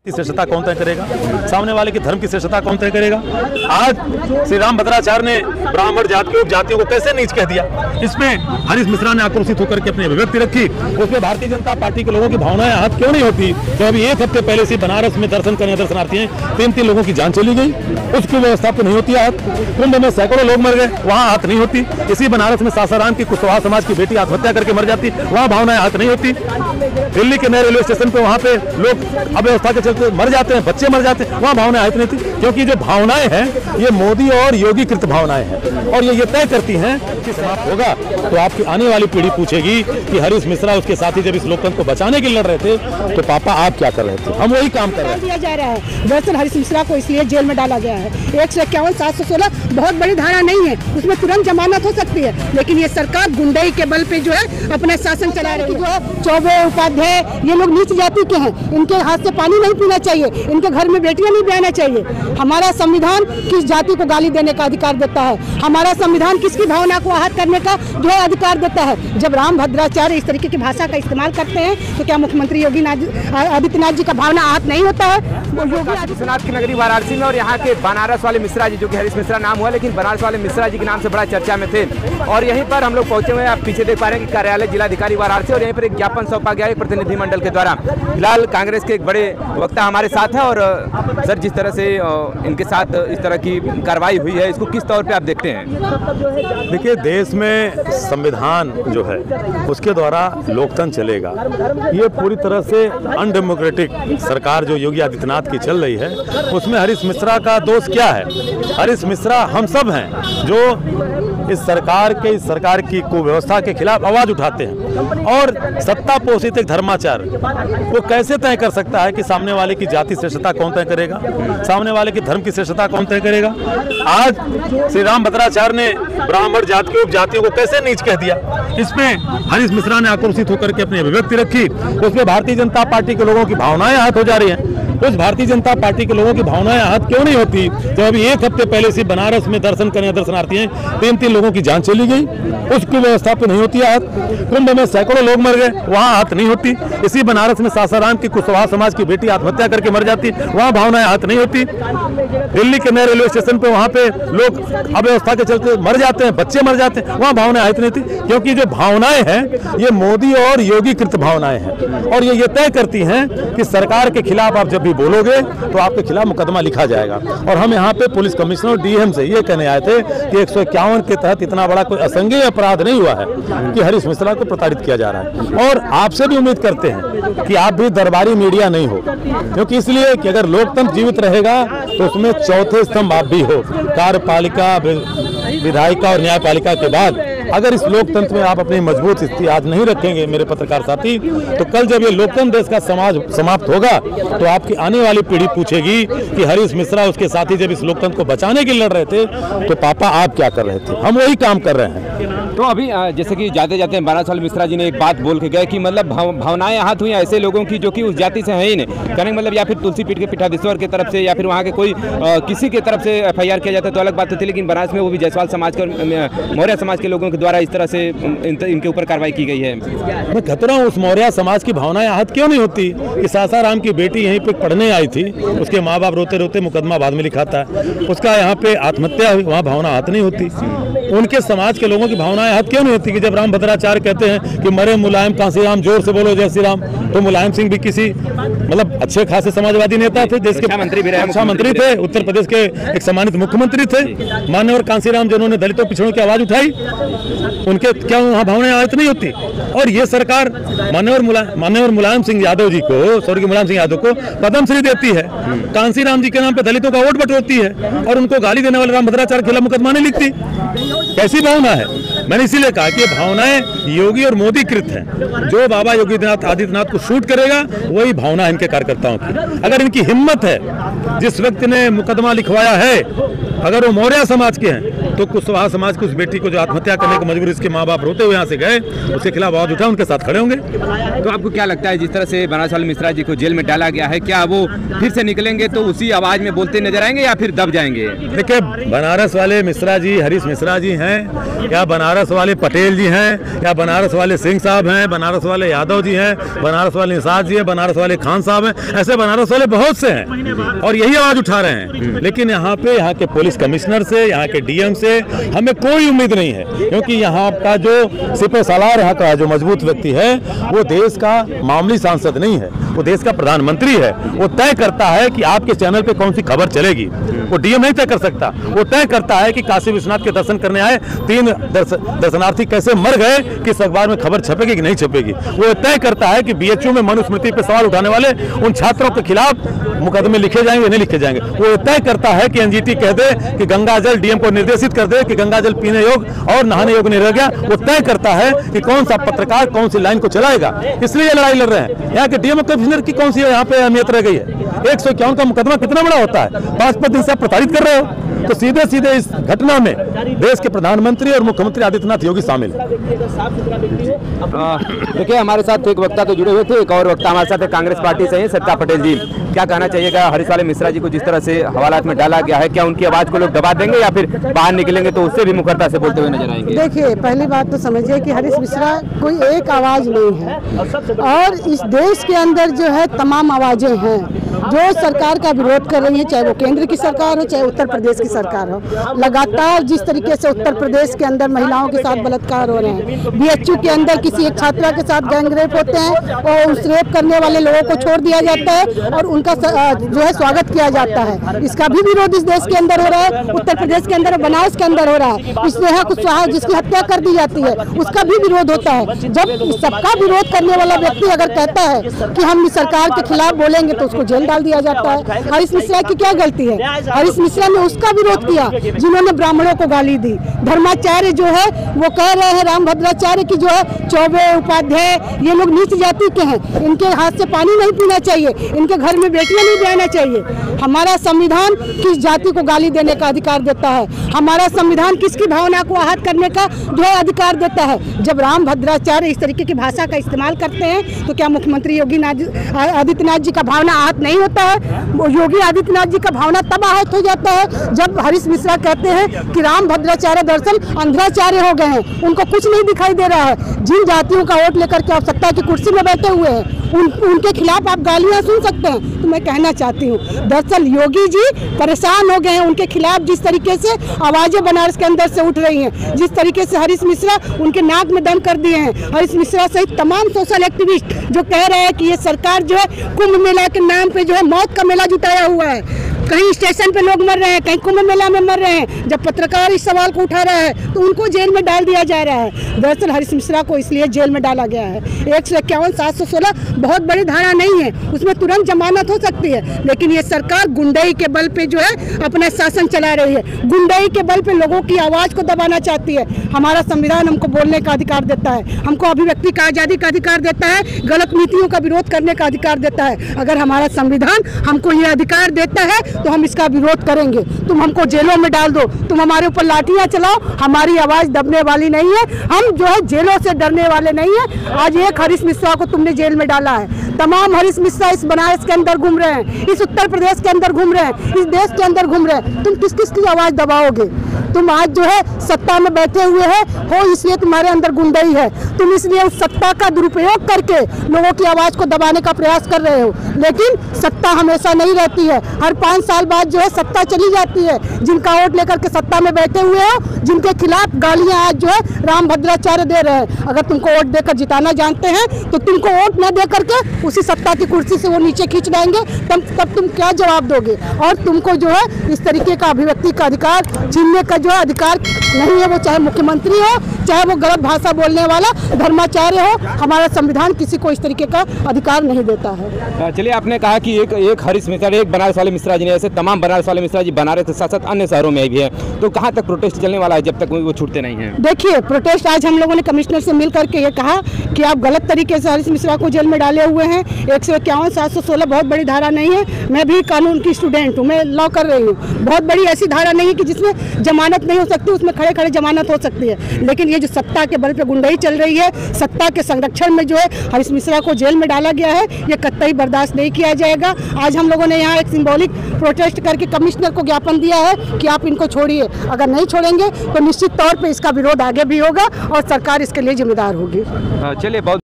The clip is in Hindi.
की श्रेष्ठता कौन तय करेगा? सामने वाले के धर्म की श्रेष्ठता कौन तय करेगा? आज श्री राम भद्राचार्य ने ब्राह्मण जाति की उपजातियों को कैसे नीच कह दिया, इसमें हरीश मिश्रा ने आक्रोशित होकर के अपनी अभिव्यक्ति रखी। उसमें भारतीय जनता पार्टी के लोगों की भावनाएं आहत क्यों नहीं होती? तो अभी एक हफ्ते पहले से बनारस में दर्शन करने दर्शनार्थी हैं, 3 लोगों की जान चली गई, उसकी व्यवस्था तो नहीं होती आहत। कुंभ में सैकड़ों लोग मर गए, वहाँ आहत नहीं होती। इसी बनारस में सासाराम की कुशवाहा समाज की बेटी आत्महत्या करके मर जाती, वहाँ भावनाएं आहत नहीं होती। दिल्ली के नए रेलवे स्टेशन पे वहाँ पे लोग अव्यवस्था के चलते मर जाते हैं, बच्चे मर जाते हैं, वहाँ भावनाएं आहत नहीं थी। क्योंकि जो भावनाएं हैं ये मोदी और योगी कृत भावनाएं हैं, और ये तय करती हैं कि समाप्त होगा तो आपकी आने वाली पीढ़ी पूछेगी कि हरीश मिश्रा उसके साथी जब इस लोकतंत्र को बचाने के लिए लड़ रहे थे तो पापा आप क्या कर रहे थे? हम वही काम कर रहे हैं। दिया जा रहा है। दरअसल हरीश मिश्रा को इसलिए जेल में डाला गया है। 151 716 बहुत बड़ी धारा नहीं है, उसमें तुरंत जमानत हो सकती है, लेकिन ये सरकार गुंडाई के बल पे जो है अपना शासन चला रही है। जो है चौबे उपाध्याय ये लोग नीच जाति के हैं, इनके हाथ से पानी नहीं पीना चाहिए, इनके घर में बेटियां नहीं ब्याहना चाहिए। हमारा संविधान किस जाति को गाली देने का अधिकार देता है? हमारा संविधान किसकी भावना को आहत करने का जो है अधिकार देता है? जब राम भद्राचार्य इस तरीके की भाषा का इस्तेमाल करते हैं तो क्या मुख्यमंत्री योगी आदित्यनाथ जी का भावना आहत नहीं होता है? विश्वनाथ की नगरी वाराणसी में और यहाँ के बनारस वाले मिश्रा जी, जो कि हरीश मिश्रा नाम हुआ, लेकिन बनारस वाले मिश्रा जी के नाम से बड़ा चर्चा में थे। और यहीं पर हम लोग पहुंचे हुए हैं, आप पीछे देख पा रहे हैं कि कार्यालय जिलाधिकारी वाराणसी, और यहीं पर एक ज्ञापन सौंपा गया है प्रतिनिधिमंडल के द्वारा। फिलहाल कांग्रेस के एक बड़े वक्ता हमारे साथ है, और सर जिस तरह से इनके साथ इस तरह की कार्रवाई हुई है, इसको किस तौर पे आप देखते हैं? देखिए, देश में संविधान जो है उसके द्वारा लोकतंत्र चलेगा। ये पूरी तरह से अनडेमोक्रेटिक सरकार जो योगी आदित्यनाथ की चल रही है, उसमें हरीश मिश्रा का दोष क्या है? हरीश मिश्रा हम सब हैं जो इस सरकार की कुव्यवस्था के खिलाफ आवाज उठाते हैं। और सत्ता पोषित एक धर्माचार वो कैसे तय कर सकता है कि सामने वाले की जाति श्रेष्ठता कौन तय करेगा, सामने वाले की धर्म की श्रेष्ठता कौन तय करेगा? आज श्री राम भद्राचार्य ने ब्राह्मण जाति की उपजातियों को कैसे नीच कह दिया, इसमें हरीश मिश्रा ने आक्रोशित होकर के अपनी अभिव्यक्ति रखी। उसमें भारतीय जनता पार्टी के लोगों की भावनाएं आहत हो जा रही हैं। उस भारतीय जनता पार्टी के लोगों की भावनाएं आहत क्यों नहीं होती? तो अभी एक हफ्ते पहले से बनारस में दर्शन करने दर्शनार्थी हैं, 3 लोगों की जान चली गई, उसकी व्यवस्था तो नहीं होती आहत। कुंभ में सैकड़ों लोग मर गए, वहाँ आहत नहीं होती। इसी बनारस में सासाराम की कुशवाहा समाज की बेटी आत्महत्या करके मर जाती, वहाँ भावनाएं आहत नहीं होती। दिल्ली के नए रेलवे स्टेशन पे वहाँ पे लोग अव्यवस्था के चलते मर जाते हैं, बच्चे मर जाते हैं, वहाँ भावनाएं आहत नहीं थी। क्योंकि जो भावनाएं हैं ये मोदी और योगी कृत भावनाएं हैं, और ये तय करती हैं कि सरकार के खिलाफ आप जब भी बोलोगे तो आपके खिलाफ मुकदमा लिखा जाएगा। और हम यहाँ पे पुलिस कमिश्नर डीएम से ये कहने आए थे कि 151 के तहत इतना बड़ा कोई असंज्ञेय अपराध नहीं हुआ है कि हरीश मिश्रा को प्रताड़ित किया जा रहा है। और आपसे भी उम्मीद करते हैं कि आप भी दरबारी मीडिया नहीं हो, क्योंकि इसलिए कि अगर लोकतंत्र जीवित रहेगा तो उसमें चौथे स्तंभ आप भी हो। कार्यपालिका, विधायिका और न्यायपालिका के बाद अगर इस लोकतंत्र में आप अपनी मजबूत स्थिति आज नहीं रखेंगे मेरे पत्रकार साथी, तो कल जब ये लोकतंत्र देश का समाज समाप्त होगा तो आपकी आने वाली पीढ़ी पूछेगी कि हरीश मिश्रा उसके साथी जब इस लोकतंत्र को बचाने के लिए लड़ रहे थे तो पापा आप क्या कर रहे थे? हम वही काम कर रहे हैं। तो अभी जैसे कि जाते जाते बनारस वाले मिश्रा जी ने एक बात बोल के गए कि मतलब भावनाएं आहत हुई ऐसे लोगों की जो कि उस जाति से है ही नहीं, कहने का मतलब या फिर तुलसी पीठ के पीठाधीश्वर की तरफ से या फिर वहाँ के कोई किसी की तरफ से FIR किया जाता है तो अलग बात होती है, लेकिन बनारस में वो भी जायसवाल समाज के, मौर्य समाज के लोगों के द्वारा इस तरह से इनके ऊपर कार्रवाई की गई है। मैं कहता हूँ उस मौर्य समाज की भावनाएं आहत क्यों नहीं होती? कि सासाराम की बेटी यहीं पे पढ़ने आई थी, उसके माँ बाप रोते रोते मुकदमा बाद में लिखाता है, उसका यहाँ पे आत्महत्या हुई, वहाँ भावना आहत नहीं होती। उनके समाज के लोगों की भावनाएं आहत क्यों नहीं होती? कि जब राम भद्राचार्य कहते हैं कि मरे मुलायम कांसीराम, जोर से बोलो जय श्री राम, तो मुलायम सिंह भी किसी मतलब अच्छे खासे समाजवादी नेता थे, देश के रक्षा मंत्री थे, उत्तर प्रदेश के एक सम्मानित मुख्यमंत्री थे। मान्यवर कांसीराम जिन्होंने दलितों पिछड़ों की आवाज उठाई, उनके क्या वहाँ भावनाएं आहत नहीं होती? और ये सरकार मान्यवर मुलायम सिंह यादव जी को, स्वर्गीय मुलायम सिंह यादव को पद्मश्री देती है, कांसीराम जी के नाम पे दलितों का वोट बटोरती है, और उनको गाली देने वाले राम भद्राचार्य के खिलाफ मुकदमा नहीं लिखती। कैसी भावना है? मैंने इसीलिए कहा कि ये भावनाएं योगी और मोदी कृत हैं। जो बाबा योगी आदित्यनाथ को शूट करेगा वही भावना है इनके कार्यकर्ताओं की। अगर इनकी हिम्मत है, जिस व्यक्ति ने मुकदमा लिखवाया है अगर वो मौर्य समाज के हैं तो कुशवाहा समाज की उस बेटी को जो आत्महत्या करने की मजबूरी, इसके माँ बाप रोते हुए यहाँ से गए, उसके खिलाफ आवाज उठा, उनके साथ खड़े होंगे। तो आपको क्या लगता है, जिस तरह से बनारस वाले मिश्रा जी को जेल में डाला गया है, क्या वो फिर से निकलेंगे तो उसी आवाज में बोलते नजर आएंगे या फिर दब जाएंगे? देखिए, बनारस वाले मिश्रा जी हरीश मिश्रा जी हैं, या बनारस वाले पटेल जी हैं, या बनारस वाले सिंह साहब हैं, बनारस वाले यादव जी हैं, बनारस वाले निषाद जी हैं, बनारस वाले खान साहब हैं, ऐसे बनारस वाले बहुत से हैं और यही आवाज उठा रहे हैं। लेकिन यहाँ पे यहाँ के पुलिस कमिश्नर से, यहाँ के डीएम से हमें कोई उम्मीद नहीं है, क्योंकि यहाँ का जो सिपह सालार यहाँ का जो मजबूत व्यक्ति है वो देश का मामूली सांसद नहीं है, वो देश का प्रधानमंत्री है। वो तय करता है कि आपके चैनल पे कौन सी खबर चलेगी, वो डीएम नहीं तय कर सकता। वो तय करता है कि काशी विश्वनाथ के दर्शन करने आए 3 दर्शनार्थी कैसे मर गए, किस अखबार में खबर छपेगी कि नहीं छपेगी। वो तय करता है कि बीएचयू में मनुस्मृति पे सवाल उठाने वाले उन छात्रों के खिलाफ मुकदमे लिखे जाएंगे नहीं लिखे जाएंगे। वो तय करता है कि एनजीटी कह दे कि गंगा जल, डीएम को निर्देशित कर दे कि गंगा जल पीने योग्य और नहाने योग्य नहीं रह गया। वो तय करता है कि कौन सा पत्रकार कौन सी लाइन को चलाएगा। इसलिए ये लड़ाई लड़ रहे हैं। यहाँ के डीएम कमिश्नर की कौन सी यहाँ पे अहमियत रह गई है? 151 का मुकदमा कितना बड़ा होता है? 5 दिन से आप प्रताड़ित कर रहे हो। तो सीधे सीधे इस घटना में देश के प्रधानमंत्री और मुख्यमंत्री आदित्यनाथ योगी शामिल है। देखिए, हमारे साथ एक वक्ता तो जुड़े हुए थे, एक और वक्ता हमारे साथ है कांग्रेस पार्टी से हैं, सत्ता पटेल जी। क्या कहना चाहिएगा, हरीश वाले मिश्रा जी को जिस तरह से हवालात में डाला गया है, क्या उनकी आवाज को लोग दबा देंगे या फिर बाहर निकलेंगे तो उससे भी मुखरता से बोलते हुए नजर आएंगे? देखिए, पहली बात तो समझिए कि हरीश मिश्रा कोई एक आवाज नहीं है और इस देश के अंदर जो है तमाम आवाजें हैं जो सरकार का विरोध कर रही है, चाहे वो केंद्र की सरकार हो चाहे उत्तर प्रदेश की सरकार हो। लगातार जिस तरीके से उत्तर प्रदेश के अंदर महिलाओं के साथ बलात्कार हो रहे हैं, बीएचयू के अंदर किसी एक छात्रा के साथ गैंगरेप होते हैं और उस रेप करने वाले लोगों को छोड़ दिया जाता है और उनका जो है स्वागत किया जाता है। इसका भी विरोध इस देश के अंदर हो रहा है, उत्तर प्रदेश के अंदर, बनारस के अंदर हो रहा है। स्नेहा कुशवाहा जिसकी हत्या कर दी जाती है उसका भी विरोध होता है। जब सबका विरोध करने वाला व्यक्ति अगर कहता है कि हम सरकार के खिलाफ बोलेंगे तो उसको जेल डाल दिया जाता है। हरीश मिश्रा की क्या गलती है? हरीश मिश्रा ने उसका विरोध किया जिन्होंने ब्राह्मणों को गाली दी। धर्माचार्य जो है वो कह रहे हैं, रामभद्राचार्य की जो है चौबे, उपाध्याय, ये लोग नीच जाति के हैं, इनके हाथ से पानी नहीं पीना चाहिए, इनके घर में बेटियां नहीं जाना चाहिए। हमारा संविधान किस जाति को गाली देने का अधिकार देता है? हमारा संविधान किसकी भावना को आहत करने का जो है अधिकार देता है? जब रामभद्राचार्य इस तरीके की भाषा का इस्तेमाल करते हैं तो क्या मुख्यमंत्री योगी आदित्यनाथ जी का भावना आहत नहीं होता है? योगी आदित्यनाथ जी का भावना तब आहत हो जाता है जब हरीश मिश्रा कहते हैं कि रामभद्राचार्य दरअसल अंधराचार्य हो गए हैं, उनको कुछ नहीं दिखाई दे रहा है। जिन जातियों का वोट लेकर के आप सत्ता की कुर्सी में बैठे हुए हैं उनके खिलाफ आप गालियां सुन सकते हैं। तो मैं कहना चाहती हूँ, दरअसल योगी जी परेशान हो गए हैं उनके खिलाफ। जिस तरीके से आवाजें बनारस के अंदर से उठ रही हैं, जिस तरीके से हरीश मिश्रा उनके नाक में दम कर दिए हैं, हरीश मिश्रा सहित तमाम सोशल एक्टिविस्ट जो कह रहे हैं कि ये सरकार जो है कुंभ मेला के नाम पे जो है मौत का मेला जुटाया हुआ है। कहीं स्टेशन पे लोग मर रहे हैं, कहीं कुंभ मेला में मर रहे हैं। जब पत्रकार इस सवाल को उठा रहा है तो उनको जेल में डाल दिया जा रहा है। दरअसल हरीश मिश्रा को इसलिए जेल में डाला गया है। 151, 716 बहुत बड़ी धारा नहीं है, उसमें तुरंत जमानत हो सकती है, लेकिन ये सरकार गुंडई के बल पे जो है अपना शासन चला रही है। गुंडई के बल पे लोगों की आवाज को दबाना चाहती है। हमारा संविधान हमको बोलने का अधिकार देता है, हमको अभिव्यक्ति का आज़ादी का अधिकार देता है, गलत नीतियों का विरोध करने का अधिकार देता है। अगर हमारा संविधान हमको ये अधिकार देता है तो हम इसका विरोध करेंगे। तुम हमको जेलों में डाल दो, तुम हमारे ऊपर लाठियां चलाओ, हमारी आवाज दबने वाली नहीं है। हम जो है जेलों से डरने वाले नहीं है। आज एक हरीश मिश्रा को तुमने जेल में डाला है, तमाम हरीश मिश्रा इस बनारस के अंदर घूम रहे हैं, इस उत्तर प्रदेश के अंदर घूम रहे हैं, इस देश के अंदर घूम रहे हैं। तुम किस किस की आवाज दबाओगे? तुम आज जो है सत्ता में बैठे हुए हो इसलिए तुम्हारे अंदर गुंडई है। तुम इसलिए उस सत्ता का दुरुपयोग करके लोगों की आवाज को दबाने का प्रयास कर रहे हो, लेकिन सत्ता हमेशा नहीं रहती है। हर 5 साल बाद जो है सत्ता चली जाती है। जिनका वोट लेकर के सत्ता में बैठे हुए हो, जिनके खिलाफ गालियां आज जो है रामभद्राचार्य दे रहे हैं, अगर तुमको वोट देकर जिताना जानते हैं तो तुमको वोट न दे करके उसी सत्ता की कुर्सी से वो नीचे खींच देंगे, तब तुम क्या जवाब दोगे? और तुमको जो है इस तरीके का अभिव्यक्ति का अधिकार छीनने का जो है अधिकार नहीं है, वो चाहे मुख्यमंत्री हो, चाहे वो गलत भाषा बोलने वाला धर्माचार्य हो। हमारा संविधान किसी को इस तरीके का अधिकार नहीं देता है। चलिए, आपने कहा कि एक हरीश मिश्रा, एक बनारस वाले मिश्रा जी ने, ऐसे तमाम बनारस वाले मिश्रा जी बनारस के साथ साथ अन्य शहरों में भी है, तो कहाँ तक प्रोटेस्ट चलने वाला है जब तक वो छूटते नहीं हैं? देखिए, प्रोटेस्ट आज हम लोगों ने कमिश्नर से मिल करके ये कहा कि आप गलत तरीके से हरीश मिश्रा को जेल में डाले हुए हैं। 151, 716 बहुत बड़ी धारा नहीं है। मैं भी कानून की स्टूडेंट हूँ, मैं लॉ कर रही हूँ। बहुत बड़ी ऐसी धारा नहीं है कि जिसमें जमानत जमानत नहीं हो सकती, उसमें खड़े खड़े जमानत हो सकती है, लेकिन ये जो सत्ता के बल पे गुंडाई चल रही है, सत्ता के संरक्षण में जो है हरीश मिश्रा को जेल में डाला गया है, ये कतई बर्दाश्त नहीं किया जाएगा। आज हम लोगों ने यहाँ एक सिंबॉलिक प्रोटेस्ट करके कमिश्नर को ज्ञापन दिया है कि आप इनको छोड़िए, अगर नहीं छोड़ेंगे तो निश्चित तौर पे इसका विरोध आगे भी होगा और सरकार इसके लिए जिम्मेदार होगी। चलिए, बहुत